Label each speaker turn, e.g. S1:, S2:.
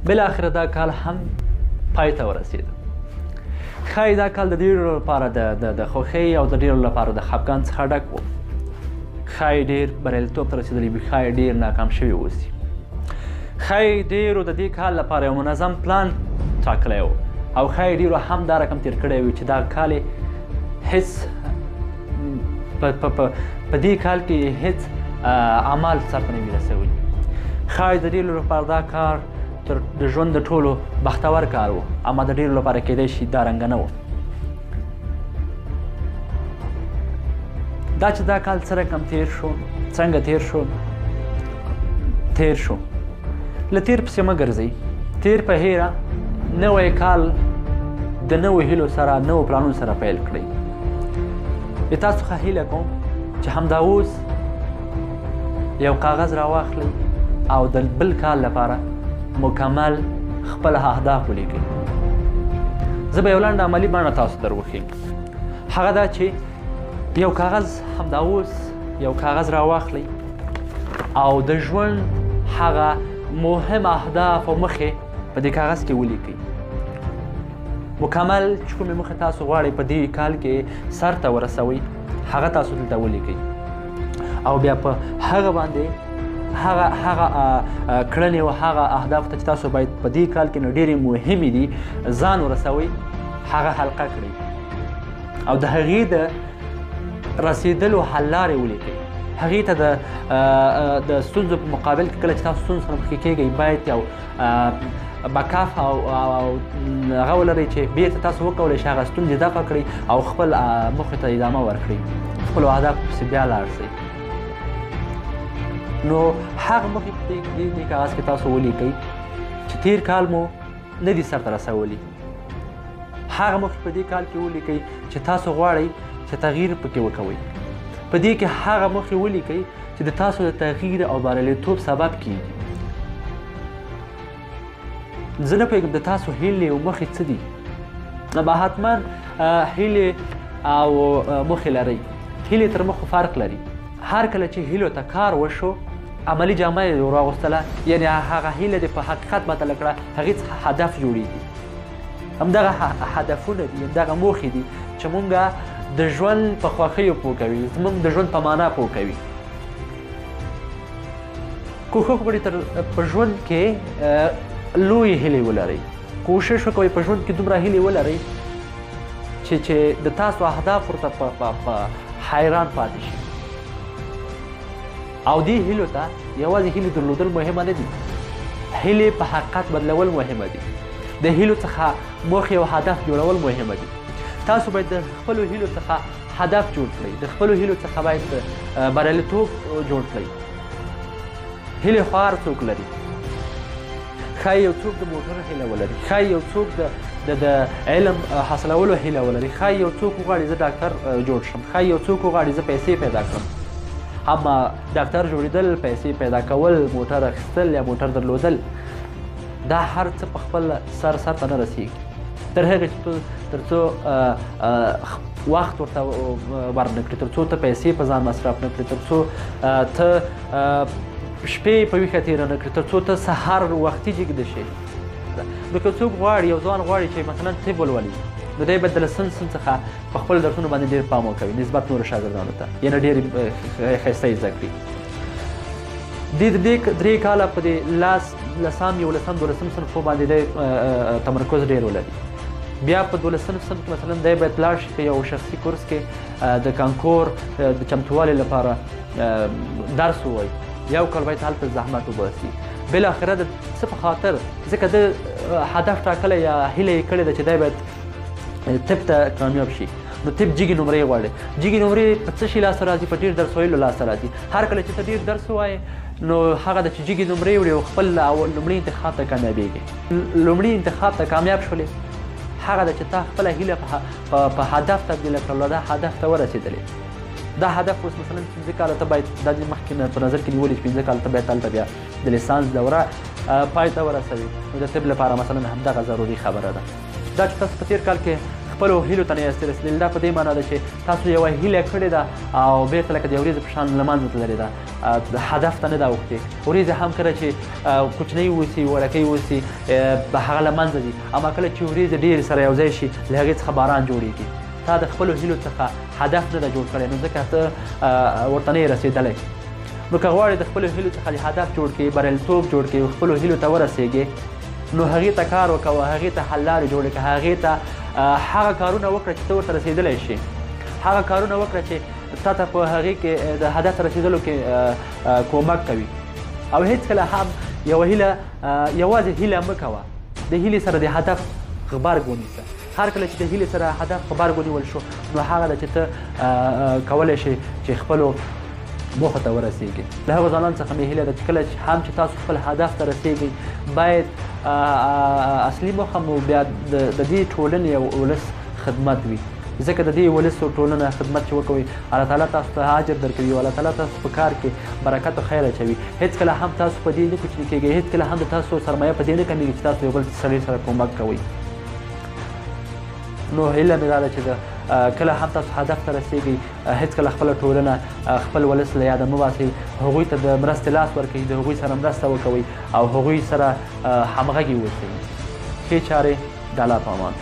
S1: بالاخره دا کال هم پای ته ورسېده. ښایي دا کال د ډېرو لپاره د خوښۍ او د ډېرو لپاره د خفګان څخه ډک و. ښایي ډېر بریالیتوب ته رسېدلی وي، ښایي ډېر ناکام شوي اوسي. ښایي ډېرو د دې کال لپاره یو منظم پلان ټاکلی و او ښایي ډېرو هم دا رقم تېر کړی وي چې دا کال یې هېڅ په دې کال کې هېڅ عمل سرته نه وي رسولی. ښایي د ډېرو لپاره دا کار د ژوند د ټولو بختور کار و، اما د ډېرو لپاره کیدای شي دا رنګه نه و. دا چې دا کال څه رقم تېر شو، څنګه تېر شو، له تېر پسې مه ګرځئ. تېر په هیره نوی کال د نوو هیلو سره، نوو پلانونو سره پیل کړئ. د تاسو څخه هیله کوم چې همدا اوس یو کاغذ راواخلئ او د بل کال لپاره مکمل خپل اهداف ولیکئ. زه به یو لنډ عملي بڼه تاسو در وښیم. هغه دا چې یو کاغذ همدا اوس یو کاغذ راواخلئ او د ژوند هغه مهم اهداف او مخې په دې کاغذ کې ولیکئ. مکمل چې کومې مخې تاسو غواړئ په دې کال کې سرته ورسوئ هغه تاسو دلته ولیکئ او بیا په هغه باندې هغه کړنې او هغه اهدافو ته چې تاسو باید په دې کال کې نو ډېرې مهمې دي ځان ورسوئ هغه حلقه کړئ او د هغې د رسېدلو حل لارې ولیکئ. هغې ته د ستونزو په مقابل کې کله چې تاسو ستونزو سره مخکې کیږئ باید یو بکاف او هغه ولرئ چې بېرته تاسو وکولی شئ هغه ستونزې دفع کړئ او خپل موخې ته ادامه ورکړئ، خپلو اهدافو پسې بیا لاړ شئ. نو هغه موخې په دې کاغذ کې تاسو ولیکئ چې تېر کال مو نه دي سرته رسولي. هغه موخې په دې کال کې ولیکئ چې تاسو غواړئ چې تغییر پکې وکوئ. په دې کې هغه موخې ولیکئ چې د تاسو د تغییر او بریالیتوب سبب کیږي. زه نه پوهېږم د تاسو هیلې او موخې څه دي. به حتما هیلې او موخې لرئ. هیلې تر موخو فرق لري. هر کله چې هیلو ته کار وشو عملي جامه یې راغوستله، یعنې هغه هیله دې په حقیقت بدله کړه، هغې څخه هدف جوړېږي. همدغه هدفونه دي، همدغه موخې دي چې مونږ د ژوند په خوښیو پوه کوي، زموږ د ژوند په معنا پوه کوي. کوښښ وکړئ په ژوند کې لویې هیلې ولرئ. کوشش وکړئ په ژوند کې دومره هیلې ولرئ چې د تاسو اهداف ورته په حیران پاتې شي. او دې هیلو ته یوازې هیلې درلودل مهمه نه دي، هیلې په حقیقت بدلول مهمه دي. د هیلو څخه موخې او هدف جوړول مهمه دي. تاسو باید د خپلو هیلو څخه هدف جوړ کړئ، د خپلو هیلو څخه باید بریالیتوب جوړ کړئ. هیلې خو هر څوک لري. ښایي یو څوک د موټر هیله ولري، ښایي یو څوک د علم حاصلولو هیله ولري، ښایي یو څوک وغواړي زه ډاکټر جوړ شم، ښایي یو څوک وغواړي زه پیسې پیدا کړم. اما ډاکټر جوړېدل، پیسې پیدا کول، موټر اخیستل یا موټر درلودل، دا هر څه په خپل سر ته نه رسېږي. تر هغې چې تر څو وخت ورته ورنه کړې، تر څو ته پیسې په ځان مصرف نه کړې، تر څو ته شپې په ویښه تېره نه کړې، تر څو ته سهار وختي جګده شې. نو که څوک غواړي، یو ځوان غواړي چې مثلا طب ولولي، نو دی باید د لسم سن څخه په خپلو درسونو باندې ډېر پام وکوي نسبت نورو شاګردانو ته، یعنې ډېرې ښایسته یې زده کړي. د درې کاله په دې لسم، یولسم، دولسم صنفو باندې دی تمرکز ډېر ولري. بیا په 12 صنف کې مثلا دی باید لاړ شي په یو شخصي کورس کې د کانکور د چمتووالي لپاره درس ووایي. یو کال باید هلته زحمت وباسي. بالاخره د څه په خاطر، ځکه د هدف ټاکلی یا هیله یې کړې ده چې دی باید طب ته کامیاب شي. نو طب جګې نمرې غواړي. جګې نمرې په څه شي لاسته راځي؟ په ډېر درس ویلو لاسته راځي. هر کله چې ته ډېر درس ووایې نو هغه ده چې جګې نمرې وړي او خپل لومړي انتخاب ته کامیابېږي. لومړي انتخاب ته کامیاب شولې، هغه ده چې تا خپله هیله په هدف تبدیله کړله، دا هدف ته ورسېدلې. دا هدف اوس مثلا 5 کاله ته باید دا دې مخکې نه په نظر کې نیولې چې 5 کاله ته باید هلته بیا د لیسانس دوره پای ته ورسوي. نو د طب لپاره مثلا همدغه ضروري خبره ده. دا چې تاسو په تېر کال کې خپلو هیلو ته نه یاستئ رسېدلي. دا په دې معنا ده چې تاسو یوه هیله کړې ده او بېرته لکه د یو وریځې په شان له منځه تللې ده، هدف ته نه ده اوښتې. وریځې هم کله چې کوچنۍ اوسي، وړکۍ اوسي، هغه له منځه ځي، اما کله چې وریځې ډېرې سره یو ځای شي له هغې څخه باران جوړېږي. تا د خپلو هیلو څخه هدف نه ده جوړ کړی، نو ځکه ته ورته نه یې رسېدلی. نو که غواړې د خپلو هیلو څخه هدف جوړ کړې، بریالیتوب جوړ کړې، خپلو هیلو ته ورسېږې، نو هغې ته کار وکوه، هغې ته حل لارې جوړې کړه، هغې ته هغه کارونه وکړه چې ته ورته رسېدلی شي. هغه کارونه وکړه چې تا ته په هغې کې د هدف ته رسېدلو کې کومک کوي. او هېڅکله هم یوه هیله یوازې هیله مه کوه، د هیلې سره د هدف غبرګ ونیسه. هر کله چې د هیلې سره هدف غبرګ ونیول شو، نو هغه ده چې ته کولی شې چې خپلو موخو ته ورسېږي. له هغو ځوانانو څخه مې هیله ده چې کله هم چې تاسو خپل هدف ته رسېږئ، باید اصلي موخه مو بیا د دې ټولنې او ولس خدمت وي. ځکه د دې ولس او ټولنه خدمت چې وکوئ، الله تعالی تاسو ته اجر درکوي او الله تعالی تاسو په کار کې برکت او خیر اچوي. هېڅکله هم تاسو په دې نه کوچني کېږئ، هېڅکله هم د تاسو سرمایه په دې نه کمیږي چې تاسو یو بل سړي سره کومک کوئ. نو هیله مې دا ده چې کله هم تاسو هدف ته رسېږئ، هېڅکله خپله ټولنه، خپل ولس له یاده مه باسئ. هغوی ته د مرستې لاس ورکوئ، د هغوی سره مرسته وکوئ او هغوی سره همغږي اوسئ. ښې چارې د الله په امان.